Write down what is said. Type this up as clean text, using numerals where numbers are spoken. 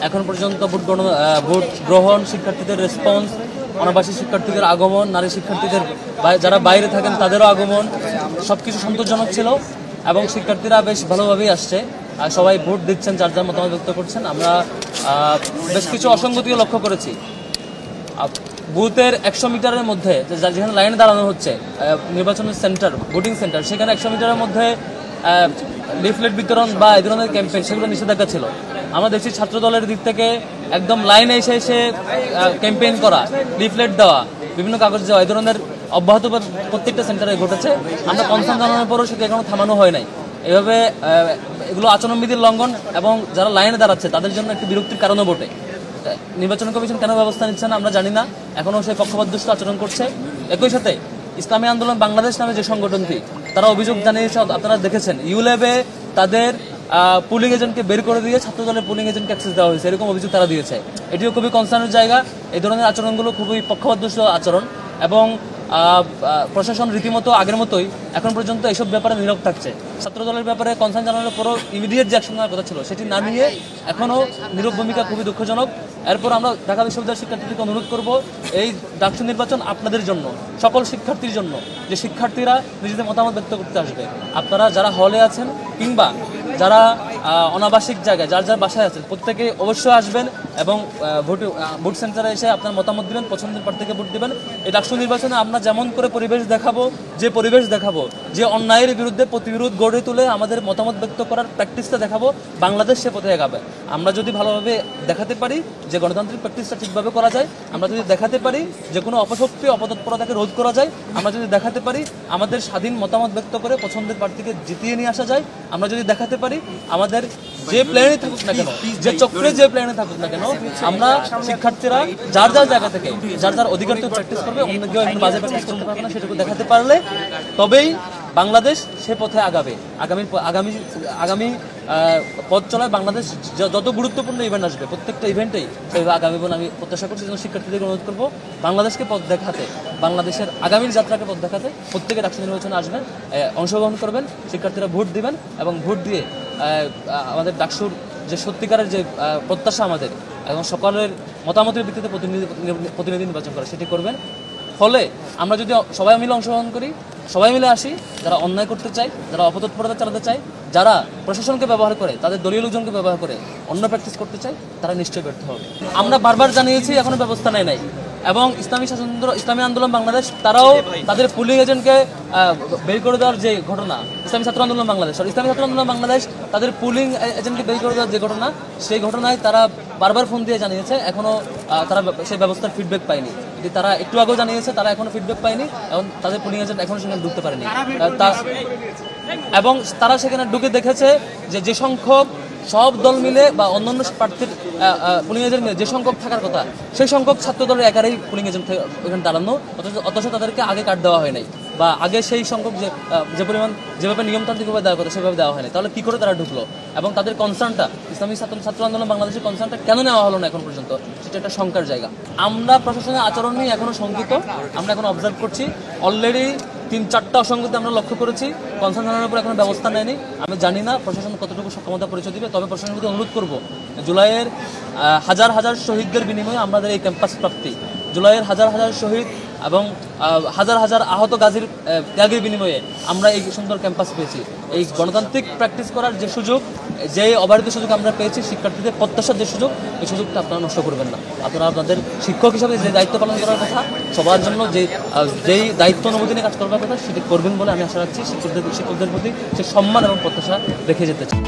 এখন পর্যন্ত ভোট গ্রহণ, শিক্ষার্থীদের রেসপন্স, অনাবাসী শিক্ষার্থীদের আগমন, নারী শিক্ষার্থীদের যারা বাইরে থাকেন তাদেরও আগমন, সবকিছু সন্তোষজনক ছিল এবং শিক্ষার্থীরা বেশ ভালোভাবেই আসছে। সবাই ভোট দিচ্ছেন, যার যার মতামত ব্যক্ত করছেন। আমরা বেশ কিছু অসঙ্গতিও লক্ষ্য করেছি। বুথের 100 মিটারের মধ্যে যেখানে লাইনে দাঁড়ানো হচ্ছে নির্বাচনের সেন্টার, ভোটিং সেন্টার, সেখানে 100 মিটারের মধ্যে লিফলেট বিতরণ বা এই ধরনের ক্যাম্পেইন সেগুলো নিষেধাজ্ঞা ছিল। আমরা দেখছি ছাত্র দলের দিক থেকে একদম লাইনে এসে ক্যাম্পেইন করা, লিফলেট দেওয়া, বিভিন্ন কাগজ দেওয়া, এই ধরনের অব্যাহত প্রত্যেকটা সেন্টারে ঘটেছে। আমরা কনসার্ন জানানোর পরও সেটা এখনো থামানো হয় নাই। এভাবে এগুলো আচরণবিধির লঙ্ঘন এবং যারা লাইনে দাঁড়াচ্ছে তাদের জন্য একটি বিরক্তির কারণও বটে। নির্বাচন কমিশন কেন ব্যবস্থা নিচ্ছে না আমরা জানি না, এখনও সেই পক্ষপাতদুষ্ট আচরণ করছে। একই সাথে ইসলামী আন্দোলন বাংলাদেশ নামে যে সংগঠনটি, তারা অভিযোগ জানিয়েছে, আপনারা দেখেছেন ইউল্যাবে তাদের পুলিং এজেন্টকে বের করে দিয়ে ছাত্রদলের পুলিং এজেন্টকে অ্যাক্সেস দেওয়া হয়েছে, এরকম অভিযোগ তারা দিয়েছে। এটিও খুবই কনসার্নের জায়গা। এই ধরনের আচরণগুলো খুবই পক্ষপাতদুষ্ট আচরণ এবং প্রশাসন রীতিমতো আগের মতোই এখন পর্যন্ত এইসব ব্যাপারে নীরব থাকছে। ছাত্রদলের ব্যাপারে কনসার্ন জানানোর পরও ইমিডিয়েট যে অ্যাকশন নেওয়ার কথা ছিল সেটি না নিয়ে এখনও নীরব ভূমিকা, খুবই দুঃখজনক। এরপর আমরা ঢাকা বিশ্ববিদ্যালয়ের শিক্ষার্থীদেরকে অনুরোধ করব, এই ডাকসু নির্বাচন আপনাদের জন্য, সকল শিক্ষার্থীর জন্য, যে শিক্ষার্থীরা নিজেদের মতামত ব্যক্ত করতে আসবে। আপনারা যারা হলে আছেন কিংবা যারা অনাবাসিক জায়গায় যার যার বাসায় আছেন, প্রত্যেকে অবশ্যই আসবেন এবং ভোট সেন্টারে এসে আপনার মতামত দিবেন, পছন্দের প্রার্থীকে ভোট দিবেন। এই ডাকসু নির্বাচনে আমরা যেমন করে পরিবেশ দেখাবো, যে অন্যায়ের বিরুদ্ধে প্রতিবিরোধ গড়ে তুলে আমাদের মতামত ব্যক্ত করার প্র্যাকটিসটা দেখাবো, বাংলাদেশ সে পথে এগাবে। আমরা যদি ভালোভাবে দেখাতে পারি যে গণতান্ত্রিক প্র্যাকটিসটা ঠিকভাবে করা যায়, আমরা যদি দেখাতে পারি যে কোনো অপশক্তি অপতৎপরতাকে রোধ করা যায়, আমরা যদি দেখাতে পারি আমাদের স্বাধীন মতামত ব্যক্ত করে পছন্দের প্রার্থীকে জিতিয়ে নিয়ে আসা যায়, আমরা যদি দেখাতে পারি আমাদের যে প্ল্যানে থাকুক না কেন, যে চক্রে যে প্ল্যানে থাকুক না কেন, আমরা শিক্ষার্থীরা যার যার জায়গা থেকে যার যার অধিকার তো প্র্যাকটিস করবে, অন্য কেউ এখন বাজে প্র্যাকটিস করতে পারবে না, সেটুকু দেখাতে পারলে তবেই বাংলাদেশ সে পথে আগাবে। আগামী পথ চলায় বাংলাদেশ যত গুরুত্বপূর্ণ ইভেন্ট আসবে প্রত্যেকটা ইভেন্টেই সেভাবে আগামী বলে আমি প্রত্যাশা করছি। যেন শিক্ষার্থীদেরকে অনুরোধ করবো বাংলাদেশকে পথ দেখাতে, বাংলাদেশের আগামীর যাত্রাকে পথ দেখাতে প্রত্যেকে ডাকসু নির্বাচনে আসবেন, অংশগ্রহণ করবেন, শিক্ষার্থীরা ভোট দিবেন এবং ভোট দিয়ে আমাদের ডাকসুর যে সত্যিকারের যে প্রত্যাশা আমাদের এবং সকলের মতামতের ভিত্তিতে প্রতিনিধি নির্বাচন করা সেটি করবেন। ফলে আমরা যদি সবাই মিলে অংশগ্রহণ করি, সবাই মিলে আসি, যারা অন্যায় করতে চায়, যারা অপতৎপরতা চালাতে চায়, যারা প্রশাসনকে ব্যবহার করে, তাদের দলীয় লোকজনকে ব্যবহার করে অন্য প্র্যাকটিস করতে চায়, তারা নিশ্চয়ই ব্যর্থ হবে। আমরা বারবার জানিয়েছি, এখনো ব্যবস্থা নেয় নাই এবং ইসলামী আন্দোলন বাংলাদেশ তারাও তাদের পুলিং এজেন্টকে বের করে দেওয়ার যে ঘটনা, ইসলামী ছাত্র আন্দোলন বাংলাদেশ তাদের পুলিং এজেন্টকে বের করে দেওয়ার যে ঘটনা, সেই ঘটনায় তারা বারবার ফোন দিয়ে জানিয়েছে, এখনও তারা সেই ব্যবস্থার ফিডব্যাক পায়নি। তারা একটু আগেও জানিয়েছে তারা এখনো ফিডব্যাক পায়নি এবং তাদের পুলিং এজেন্ট এখনো সেখানে ঢুকতে পারেনি। এবং তারা সেখানে ঢুকে দেখেছে যে সংখ্যক সব দল মিলে বা অন্যান্য প্রার্থীর পুলিং এজেন্ট মিলে যে সংখ্যক থাকার কথা, সেই সংখ্যক ছাত্র দলের একারই পুলিং এজেন্ট ওখানে দাঁড়ানো, অথচ তাদেরকে আগে কার্ড দেওয়া হয় নাই বা আগে সেই সংখ্যক যে পরিমাণ যেভাবে নিয়মতান্ত্রিকভাবে দেওয়ার কথা সেভাবে দেওয়া হয়নি। তাহলে কী করে তারা ঢুকলো এবং তাদের কনসার্নটা, ইসলামী ছাত্র আন্দোলন বাংলাদেশের কনসার্নটা কেন নেওয়া হলো না এখন পর্যন্ত, সেটা একটা শঙ্কার জায়গা। আমরা প্রশাসনের আচরণ নিয়ে এখনও শঙ্কিত, আমরা এখন অবজার্ভ করছি। অলরেডি 3-4টা অসঙ্গতি আমরা লক্ষ্য করেছি, কনসার্ন জানানোর উপর এখনো ব্যবস্থা নেয়নি। আমি জানি না প্রশাসন কতটুকু সক্ষমতা পরিচয় দিবে, তবে প্রশাসনের প্রতি অনুরোধ করবো জুলাইয়ের হাজার হাজার শহীদদের বিনিময়ে আমাদের এই ক্যাম্পাস প্রাপ্তি, জুলাইয়ের হাজার হাজার শহীদ এবং হাজার হাজার আহত গাজীর ত্যাগের বিনিময়ে আমরা এই সুন্দর ক্যাম্পাস পেয়েছি। এই গণতান্ত্রিক প্র্যাকটিস করার যে সুযোগ, যে অবারিত সুযোগ আমরা পেয়েছি, শিক্ষার্থীদের প্রত্যাশার যে সুযোগ, এই সুযোগটা আপনারা নষ্ট করবেন না। আপনারা আপনাদের শিক্ষক হিসাবে যে দায়িত্ব পালন করার কথা, সবার জন্য যেই দায়িত্ব অনুমতি নিয়ে কাজ করবার কথা, সেটি করবেন বলে আমি আশা রাখছি। শিক্ষকদের প্রতি সে সম্মান এবং প্রত্যাশা রেখে যেতে চাই।